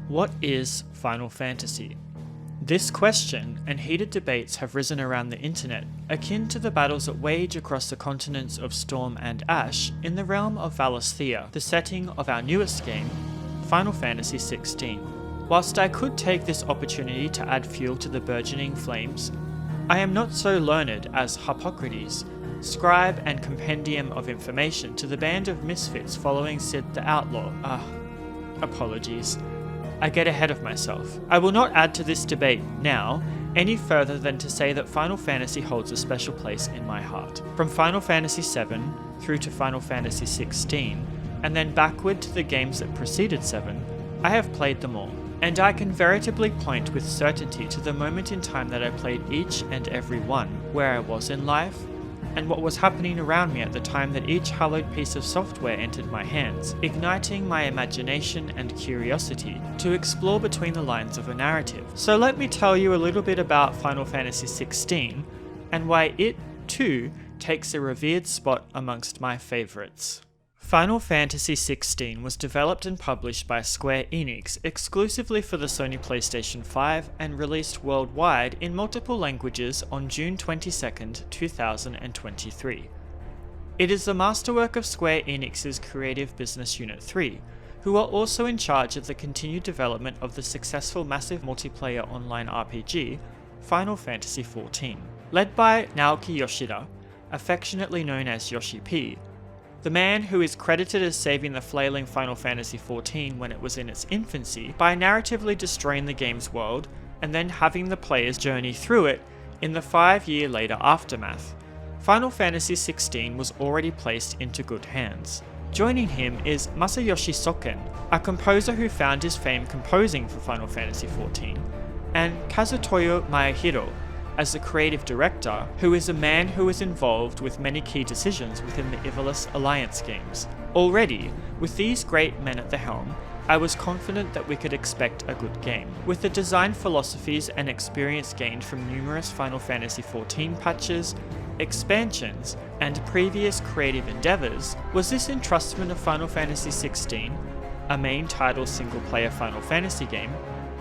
What is Final Fantasy? This question and heated debates have risen around the internet, akin to the battles that wage across the continents of Storm and Ash in the realm of Valisthea, the setting of our newest game, Final Fantasy XVI. Whilst I could take this opportunity to add fuel to the burgeoning flames, I am not so learned as Hippocrates, scribe and compendium of information to the band of misfits following Sid the Outlaw. Apologies. I get ahead of myself. I will not add to this debate now any further than to say that Final Fantasy holds a special place in my heart. From Final Fantasy VII through to Final Fantasy XVI, and then backward to the games that preceded 7, I have played them all. And I can veritably point with certainty to the moment in time that I played each and every one, where I was in life, and what was happening around me at the time that each hallowed piece of software entered my hands, igniting my imagination and curiosity to explore between the lines of a narrative. So let me tell you a little bit about Final Fantasy XVI, and why it, too, takes a revered spot amongst my favourites. Final Fantasy XVI was developed and published by Square Enix exclusively for the Sony PlayStation 5 and released worldwide in multiple languages on June 22, 2023. It is the masterwork of Square Enix's Creative Business Unit 3, who are also in charge of the continued development of the successful massive multiplayer online RPG, Final Fantasy XIV. Led by Naoki Yoshida, affectionately known as Yoshi P, the man who is credited as saving the flailing Final Fantasy XIV when it was in its infancy by narratively destroying the game's world and then having the players journey through it in the 5-year later aftermath. Final Fantasy XVI was already placed into good hands. Joining him is Masayoshi Soken, a composer who found his fame composing for Final Fantasy XIV, and Kazutoyo Maehiro as the creative director, who is a man who is involved with many key decisions within the Ivalice Alliance games. Already, with these great men at the helm, I was confident that we could expect a good game. With the design philosophies and experience gained from numerous Final Fantasy XIV patches, expansions, and previous creative endeavours, was this entrustment of Final Fantasy XVI, a main title single-player Final Fantasy game,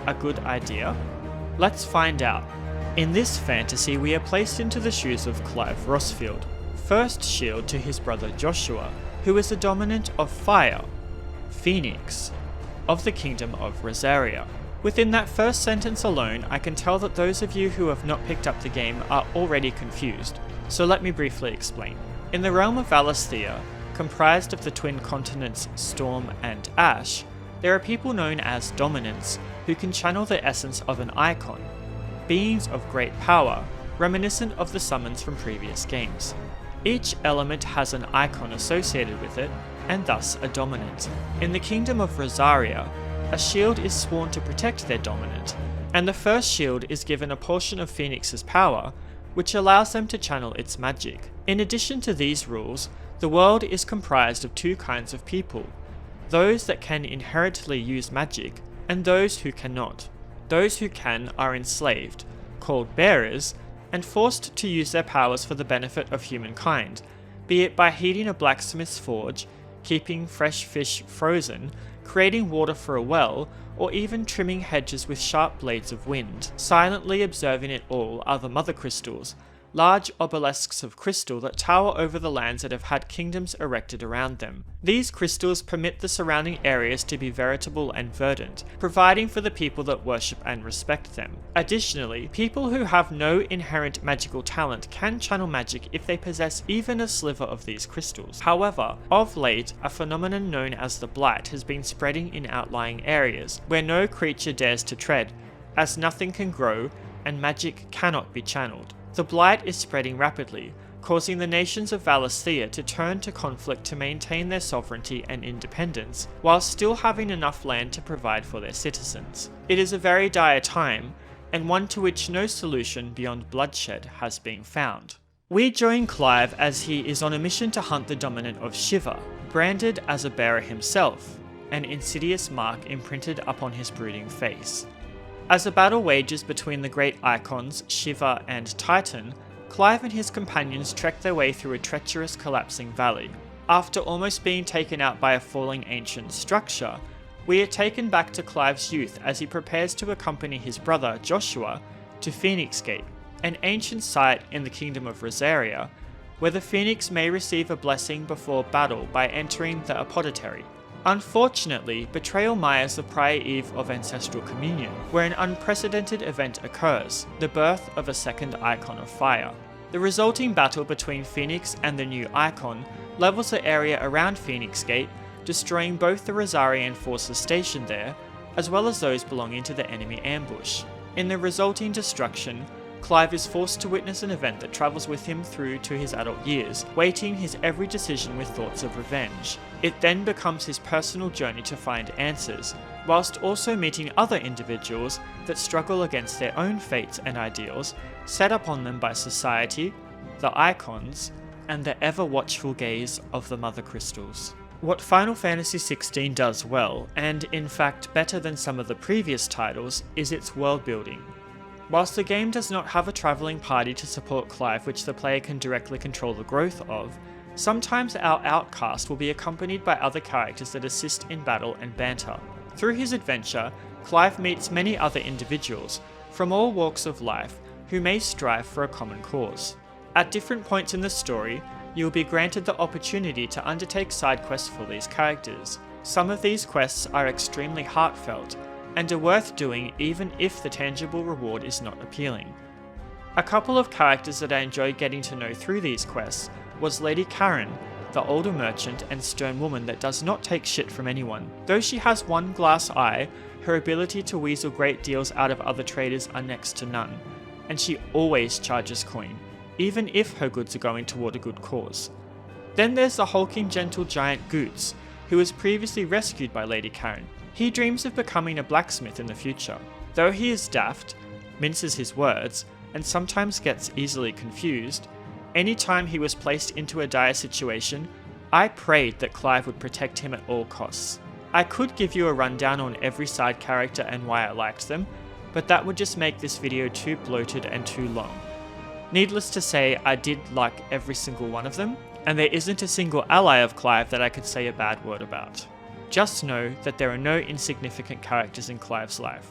a good idea? Let's find out. In this fantasy, we are placed into the shoes of Clive Rosfield, first shield to his brother Joshua, who is the dominant of Fire, Phoenix, of the Kingdom of Rosaria. Within that first sentence alone, I can tell that those of you who have not picked up the game are already confused, so let me briefly explain. In the realm of Valisthea, comprised of the twin continents Storm and Ash, there are people known as Dominants who can channel the essence of an Eikon, beings of great power, reminiscent of the summons from previous games. Each element has an icon associated with it, and thus a dominant. In the Kingdom of Rosaria, a shield is sworn to protect their dominant, and the first shield is given a portion of Phoenix's power, which allows them to channel its magic. In addition to these rules, the world is comprised of two kinds of people: those that can inherently use magic, and those who cannot. Those who can are enslaved, called bearers, and forced to use their powers for the benefit of humankind, be it by heating a blacksmith's forge, keeping fresh fish frozen, creating water for a well, or even trimming hedges with sharp blades of wind. Silently observing it all are the Mother Crystals, large obelisks of crystal that tower over the lands that have had kingdoms erected around them. These crystals permit the surrounding areas to be veritable and verdant, providing for the people that worship and respect them. Additionally, people who have no inherent magical talent can channel magic if they possess even a sliver of these crystals. However, of late, a phenomenon known as the Blight has been spreading in outlying areas, where no creature dares to tread, as nothing can grow and magic cannot be channeled. The Blight is spreading rapidly, causing the nations of Valisthea to turn to conflict to maintain their sovereignty and independence, while still having enough land to provide for their citizens. It is a very dire time, and one to which no solution beyond bloodshed has been found. We join Clive as he is on a mission to hunt the dominant of Shiva, branded as a bearer himself, an insidious mark imprinted upon his brooding face. As a battle wages between the great icons Shiva and Titan, Clive and his companions trek their way through a treacherous collapsing valley. After almost being taken out by a falling ancient structure, We are taken back to Clive's youth as he prepares to accompany his brother, Joshua, to Phoenix Gate, an ancient site in the Kingdom of Rosaria, where the Phoenix may receive a blessing before battle by entering the apothecary. Unfortunately, betrayal mires the prior eve of Ancestral Communion, where an unprecedented event occurs, the birth of a second Eikon of Fire. The resulting battle between Phoenix and the new Eikon levels the area around Phoenix Gate, destroying both the Rosarian forces stationed there, as well as those belonging to the enemy ambush. In the resulting destruction, Clive is forced to witness an event that travels with him through to his adult years, weighting his every decision with thoughts of revenge. It then becomes his personal journey to find answers, whilst also meeting other individuals that struggle against their own fates and ideals set upon them by society, the Eikons, and the ever-watchful gaze of the Mother Crystals. What Final Fantasy XVI does well, and in fact better than some of the previous titles, is its world building. Whilst the game does not have a travelling party to support Clive which the player can directly control the growth of, sometimes our outcast will be accompanied by other characters that assist in battle and banter. Through his adventure, Clive meets many other individuals, from all walks of life, who may strive for a common cause. At different points in the story, you will be granted the opportunity to undertake side quests for these characters. Some of these quests are extremely heartfelt, and are worth doing even if the tangible reward is not appealing. A couple of characters that I enjoyed getting to know through these quests was Lady Karen, the older merchant and stern woman that does not take shit from anyone. Though she has one glass eye, her ability to weasel great deals out of other traders are next to none, and she always charges coin, even if her goods are going toward a good cause. Then there's the hulking gentle giant Goots, who was previously rescued by Lady Karen. He dreams of becoming a blacksmith in the future. Though he is daft, minces his words, and sometimes gets easily confused, any time he was placed into a dire situation, I prayed that Clive would protect him at all costs. I could give you a rundown on every side character and why I liked them, but that would just make this video too bloated and too long. Needless to say, I did like every single one of them, and there isn't a single ally of Clive that I could say a bad word about. Just know that there are no insignificant characters in Clive's life.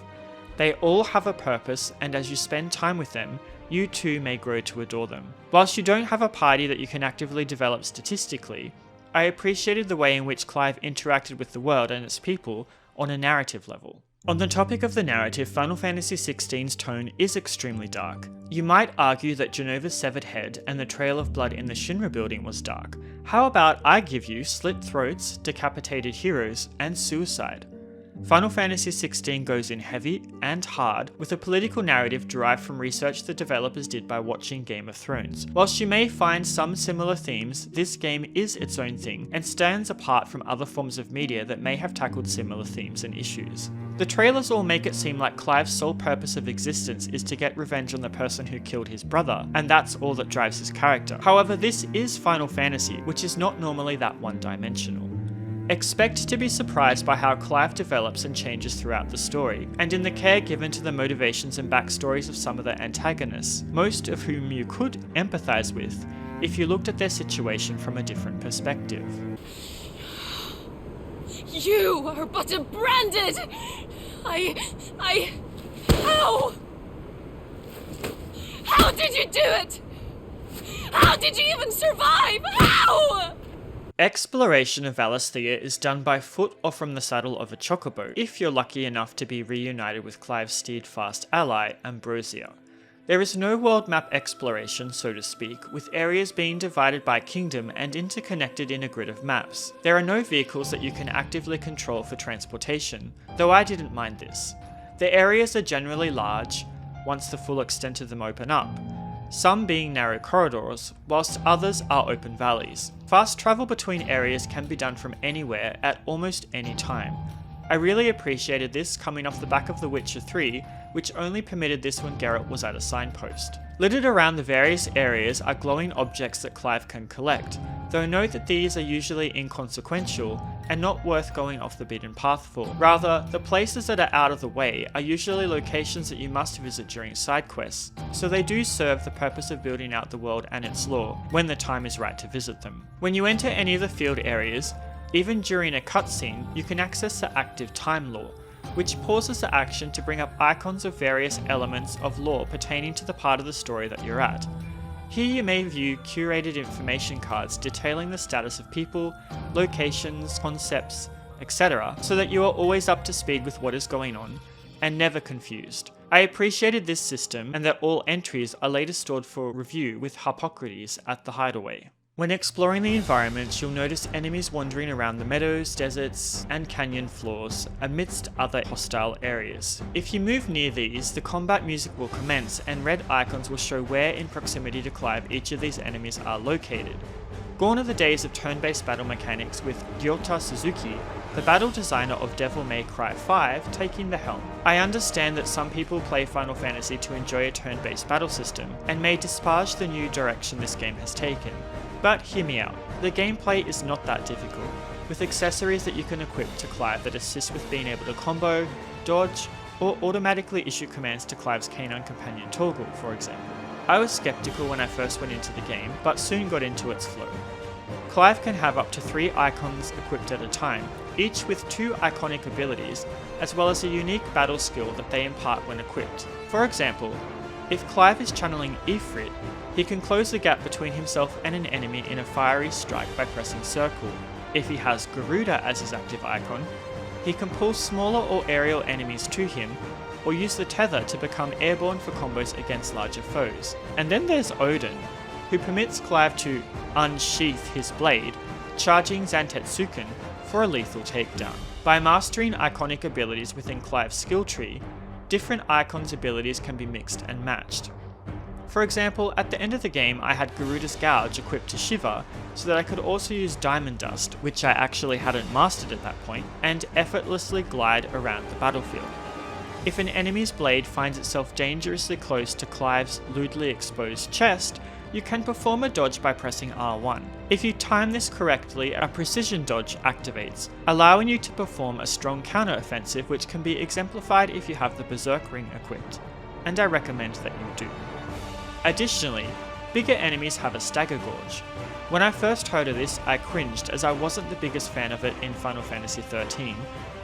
They all have a purpose, and as you spend time with them, you too may grow to adore them. Whilst you don't have a party that you can actively develop statistically, I appreciated the way in which Clive interacted with the world and its people on a narrative level. On the topic of the narrative, Final Fantasy XVI's tone is extremely dark. You might argue that Jenova's severed head and the trail of blood in the Shinra building was dark. How about I give you slit throats, decapitated heroes, and suicide? Final Fantasy XVI goes in heavy and hard with a political narrative derived from research the developers did by watching Game of Thrones. Whilst you may find some similar themes, this game is its own thing and stands apart from other forms of media that may have tackled similar themes and issues. The trailers all make it seem like Clive's sole purpose of existence is to get revenge on the person who killed his brother, and that's all that drives his character. However, this is Final Fantasy, which is not normally that one-dimensional. Expect to be surprised by how Clive develops and changes throughout the story, and in the care given to the motivations and backstories of some of the antagonists, most of whom you could empathise with if you looked at their situation from a different perspective. You are but a branded! How? How did you do it? How did you even survive? How? Exploration of Valisthea is done by foot or from the saddle of a chocobo, if you're lucky enough to be reunited with Clive's steadfast ally, Ambrosia. There is no world map exploration, so to speak, with areas being divided by kingdom and interconnected in a grid of maps. There are no vehicles that you can actively control for transportation, though I didn't mind this. The areas are generally large, once the full extent of them open up, some being narrow corridors, whilst others are open valleys. Fast travel between areas can be done from anywhere at almost any time. I really appreciated this coming off the back of The Witcher 3, which only permitted this when Geralt was at a signpost. Littered around the various areas are glowing objects that Clive can collect, though note that these are usually inconsequential and not worth going off the beaten path for. Rather, the places that are out of the way are usually locations that you must visit during side quests, so they do serve the purpose of building out the world and its lore when the time is right to visit them. When you enter any of the field areas, Even during a cutscene, you can access the active time lore, which pauses the action to bring up icons of various elements of lore pertaining to the part of the story that you're at. Here you may view curated information cards detailing the status of people, locations, concepts, etc., so that you are always up to speed with what is going on, and never confused. I appreciated this system and that all entries are later stored for review with Harpocrates at the hideaway. When exploring the environments, you'll notice enemies wandering around the meadows, deserts, and canyon floors, amidst other hostile areas. If you move near these, the combat music will commence and red icons will show where in proximity to Clive each of these enemies are located. Gone are the days of turn-based battle mechanics, with Ryota Suzuki, the battle designer of Devil May Cry 5, taking the helm. I understand that some people play Final Fantasy to enjoy a turn-based battle system, and may disparage the new direction this game has taken. But hear me out, the gameplay is not that difficult, with accessories that you can equip to Clive that assist with being able to combo, dodge, or automatically issue commands to Clive's canine companion Torgal, for example. I was skeptical when I first went into the game, but soon got into its flow. Clive can have up to 3 icons equipped at a time, each with 2 iconic abilities, as well as a unique battle skill that they impart when equipped. For example, if Clive is channeling Ifrit, he can close the gap between himself and an enemy in a fiery strike by pressing circle. If he has Garuda as his active icon, he can pull smaller or aerial enemies to him, or use the tether to become airborne for combos against larger foes. And then there's Odin, who permits Clive to unsheath his blade, charging Zantetsuken for a lethal takedown. By mastering iconic abilities within Clive's skill tree, different icons' abilities can be mixed and matched. For example, at the end of the game I had Garuda's Gouge equipped to Shiva, so that I could also use Diamond Dust, which I actually hadn't mastered at that point, and effortlessly glide around the battlefield. If an enemy's blade finds itself dangerously close to Clive's lewdly exposed chest, you can perform a dodge by pressing R1. If you time this correctly, a precision dodge activates, allowing you to perform a strong counter-offensive, which can be exemplified if you have the Berserk Ring equipped, and I recommend that you do. Additionally, bigger enemies have a Stagger Gorge. When I first heard of this, I cringed, as I wasn't the biggest fan of it in Final Fantasy XIII,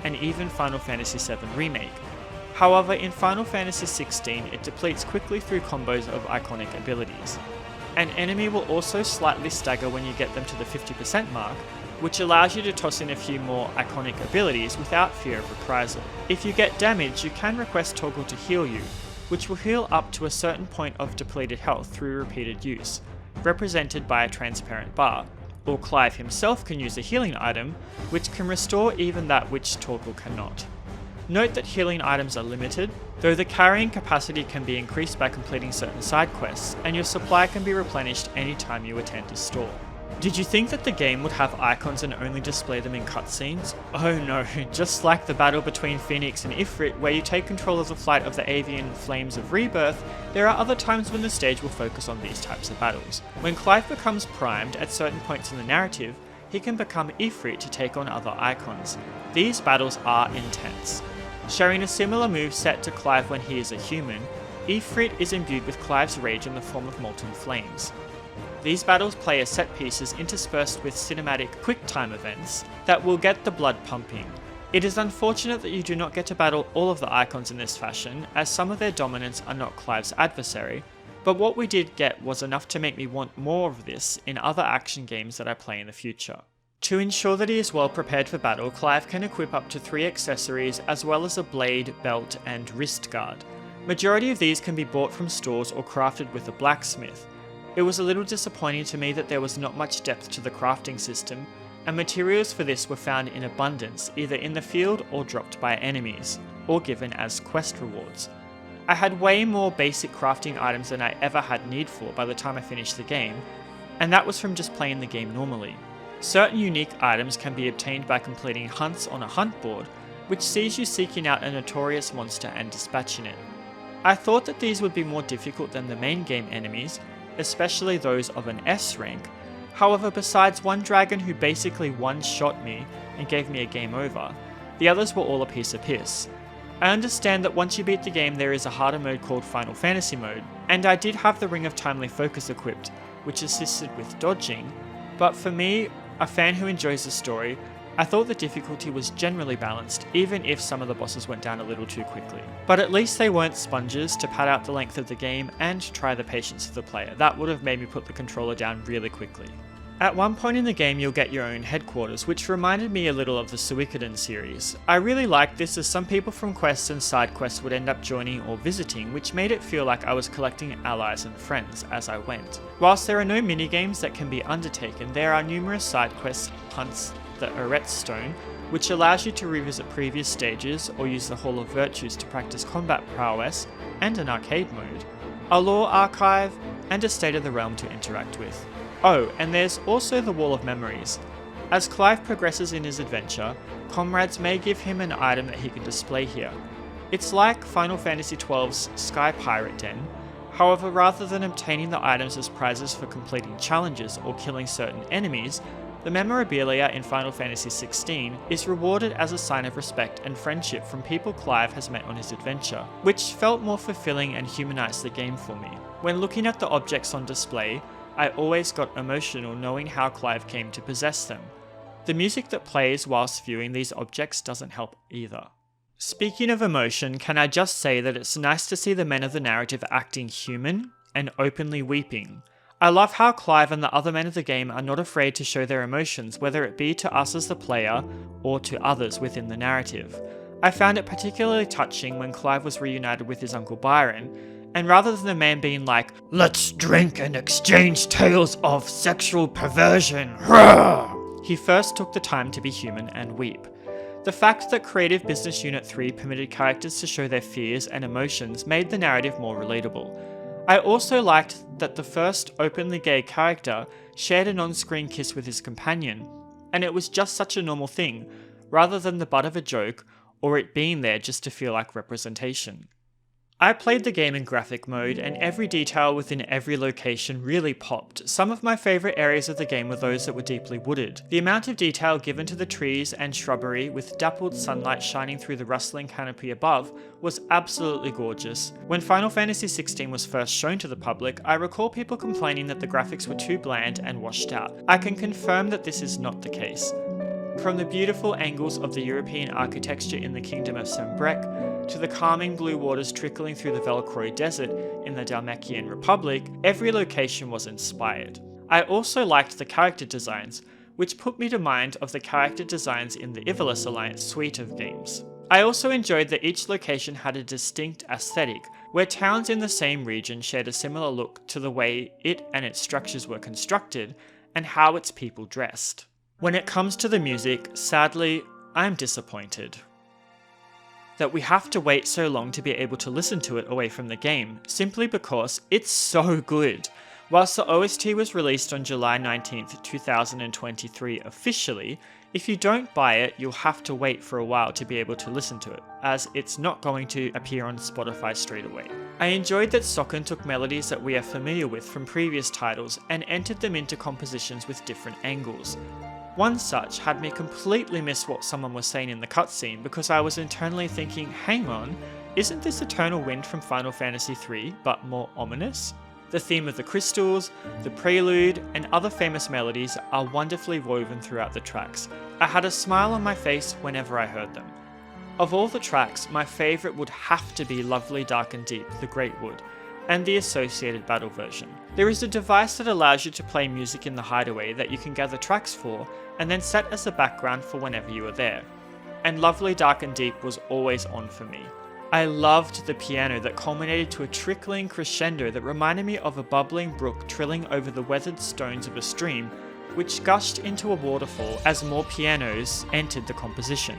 and even Final Fantasy VII Remake. However, in Final Fantasy XVI, it depletes quickly through combos of iconic abilities. An enemy will also slightly stagger when you get them to the 50% mark, which allows you to toss in a few more iconic abilities without fear of reprisal. If you get damaged, you can request Torgal to heal you, which will heal up to a certain point of depleted health through repeated use, represented by a transparent bar, or Clive himself can use a healing item, which can restore even that which Torgal cannot. Note that healing items are limited, though the carrying capacity can be increased by completing certain side quests, and your supply can be replenished anytime you attend a store. Did you think that the game would have icons and only display them in cutscenes? Oh no, just like the battle between Phoenix and Ifrit, where you take control of the flight of the avian flames of rebirth, there are other times when the stage will focus on these types of battles. When Clive becomes primed at certain points in the narrative, he can become Ifrit to take on other icons. These battles are intense. Sharing a similar move set to Clive when he is a human, Ifrit is imbued with Clive's rage in the form of molten flames. These battles play as set pieces interspersed with cinematic quick-time events that will get the blood pumping. It is unfortunate that you do not get to battle all of the icons in this fashion, as some of their dominants are not Clive's adversary, but what we did get was enough to make me want more of this in other action games that I play in the future. To ensure that he is well prepared for battle, Clive can equip up to 3 accessories as well as a blade, belt, and wrist guard. Majority of these can be bought from stores or crafted with a blacksmith. It was a little disappointing to me that there was not much depth to the crafting system, and materials for this were found in abundance, either in the field or dropped by enemies, or given as quest rewards. I had way more basic crafting items than I ever had need for by the time I finished the game, and that was from just playing the game normally. Certain unique items can be obtained by completing hunts on a hunt board, which sees you seeking out a notorious monster and dispatching it. I thought that these would be more difficult than the main game enemies, especially those of an S rank. However, besides one dragon who basically one-shot me and gave me a game over, the others were all a piece of piss. I understand that once you beat the game there is a harder mode called Final Fantasy mode, and I did have the Ring of Timely Focus equipped, which assisted with dodging, but for me, a fan who enjoys the story, I thought the difficulty was generally balanced, even if some of the bosses went down a little too quickly. But at least they weren't sponges to pad out the length of the game and try the patience of the player. That would have made me put the controller down really quickly. At one point in the game you'll get your own headquarters, which reminded me a little of the Suikoden series. I really liked this as some people from quests and side quests would end up joining or visiting, which made it feel like I was collecting allies and friends as I went. Whilst there are no minigames that can be undertaken, there are numerous side quests, hunts, the Eretz Stone, which allows you to revisit previous stages or use the Hall of Virtues to practice combat prowess, and an arcade mode, a lore archive, and a State of the Realm to interact with. Oh, and there's also the Wall of Memories. As Clive progresses in his adventure, comrades may give him an item that he can display here. It's like Final Fantasy XII's Sky Pirate Den, however rather than obtaining the items as prizes for completing challenges or killing certain enemies, the memorabilia in Final Fantasy XVI is rewarded as a sign of respect and friendship from people Clive has met on his adventure, which felt more fulfilling and humanized the game for me. When looking at the objects on display, I always got emotional knowing how Clive came to possess them. The music that plays whilst viewing these objects doesn't help either. Speaking of emotion, can I just say that it's nice to see the men of the narrative acting human and openly weeping. I love how Clive and the other men of the game are not afraid to show their emotions, whether it be to us as the player or to others within the narrative. I found it particularly touching when Clive was reunited with his uncle Byron, and rather than the man being like, "Let's drink and exchange tales of sexual perversion," he first took the time to be human and weep. The fact that Creative Business Unit 3 permitted characters to show their fears and emotions made the narrative more relatable. I also liked that the first openly gay character shared an on-screen kiss with his companion, and it was just such a normal thing, rather than the butt of a joke or it being there just to feel like representation. I played the game in graphic mode, and every detail within every location really popped. Some of my favourite areas of the game were those that were deeply wooded. The amount of detail given to the trees and shrubbery, with dappled sunlight shining through the rustling canopy above, was absolutely gorgeous. When Final Fantasy XVI was first shown to the public, I recall people complaining that the graphics were too bland and washed out. I can confirm that this is not the case. From the beautiful angles of the European architecture in the Kingdom of Sanbreque, to the calming blue waters trickling through the Velcroy Desert in the Dalmatian Republic, every location was inspired. I also liked the character designs, which put me to mind of the character designs in the Ivalice Alliance suite of games. I also enjoyed that each location had a distinct aesthetic, where towns in the same region shared a similar look to the way it and its structures were constructed, and how its people dressed. When it comes to the music, sadly, I'm disappointed that we have to wait so long to be able to listen to it away from the game, simply because it's so good. Whilst the OST was released on July 19th, 2023 officially, if you don't buy it, you'll have to wait for a while to be able to listen to it, as it's not going to appear on Spotify straight away. I enjoyed that Socken took melodies that we are familiar with from previous titles and entered them into compositions with different angles. One such had me completely miss what someone was saying in the cutscene because I was internally thinking, hang on, isn't this Eternal Wind from Final Fantasy III, but more ominous? The theme of the crystals, the prelude, and other famous melodies are wonderfully woven throughout the tracks. I had a smile on my face whenever I heard them. Of all the tracks, my favourite would have to be Lovely Dark and Deep, the Great Wood, and the associated battle version. There is a device that allows you to play music in the hideaway that you can gather tracks for, and then set as a background for whenever you are there. And Lovely Dark and Deep was always on for me. I loved the piano that culminated to a trickling crescendo that reminded me of a bubbling brook trilling over the weathered stones of a stream, which gushed into a waterfall as more pianos entered the composition,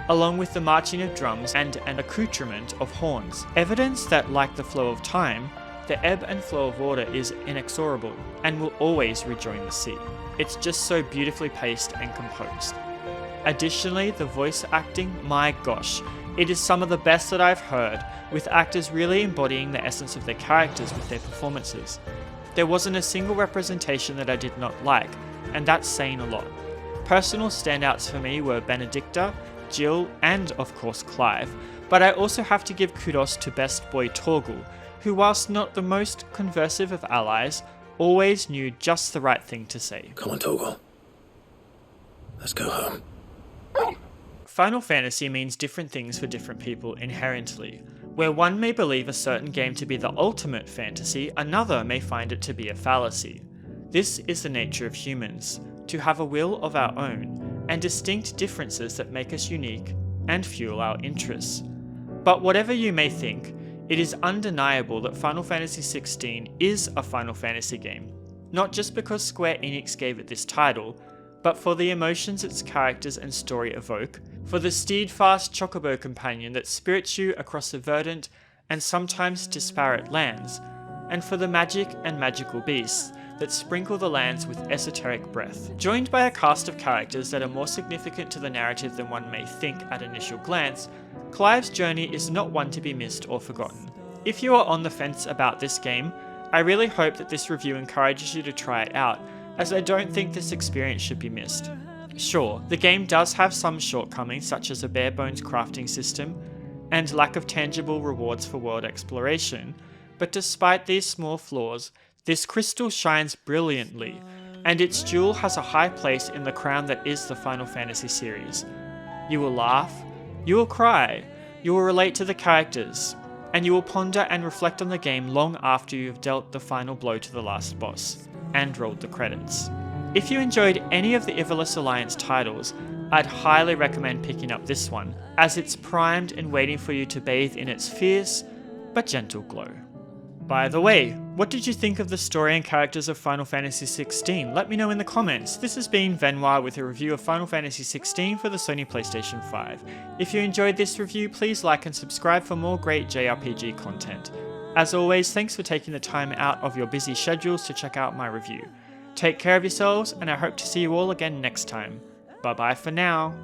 along with the marching of drums and an accoutrement of horns. Evidence that, like the flow of time, the ebb and flow of water is inexorable and will always rejoin the sea. It's just so beautifully paced and composed. Additionally, the voice acting, my gosh, it is some of the best that I've heard, with actors really embodying the essence of their characters with their performances. There wasn't a single representation that I did not like, and that's saying a lot. Personal standouts for me were Benedicta, Jill, and of course Clive, but I also have to give kudos to best boy Torgal, who whilst not the most conversive of allies, always knew just the right thing to say. Come on, Torgal. Let's go home. Final Fantasy means different things for different people inherently. Where one may believe a certain game to be the ultimate fantasy, another may find it to be a fallacy. This is the nature of humans, to have a will of our own, and distinct differences that make us unique and fuel our interests. But whatever you may think, it is undeniable that Final Fantasy XVI is a Final Fantasy game, not just because Square Enix gave it this title, but for the emotions its characters and story evoke, for the steadfast chocobo companion that spirits you across the verdant and sometimes disparate lands, and for the magic and magical beasts that sprinkle the lands with esoteric breath. Joined by a cast of characters that are more significant to the narrative than one may think at initial glance, Clive's journey is not one to be missed or forgotten. If you are on the fence about this game, I really hope that this review encourages you to try it out, as I don't think this experience should be missed. Sure, the game does have some shortcomings such as a bare-bones crafting system and lack of tangible rewards for world exploration, but despite these small flaws, this crystal shines brilliantly, and its jewel has a high place in the crown that is the Final Fantasy series. You will laugh, you will cry, you will relate to the characters, and you will ponder and reflect on the game long after you have dealt the final blow to the last boss, and rolled the credits. If you enjoyed any of the Ivalice Alliance titles, I'd highly recommend picking up this one, as it's primed and waiting for you to bathe in its fierce but gentle glow. By the way, what did you think of the story and characters of Final Fantasy XVI? Let me know in the comments. This has been Venoir with a review of Final Fantasy XVI for the Sony PlayStation 5. If you enjoyed this review, please like and subscribe for more great JRPG content. As always, thanks for taking the time out of your busy schedules to check out my review. Take care of yourselves, and I hope to see you all again next time. Bye bye for now.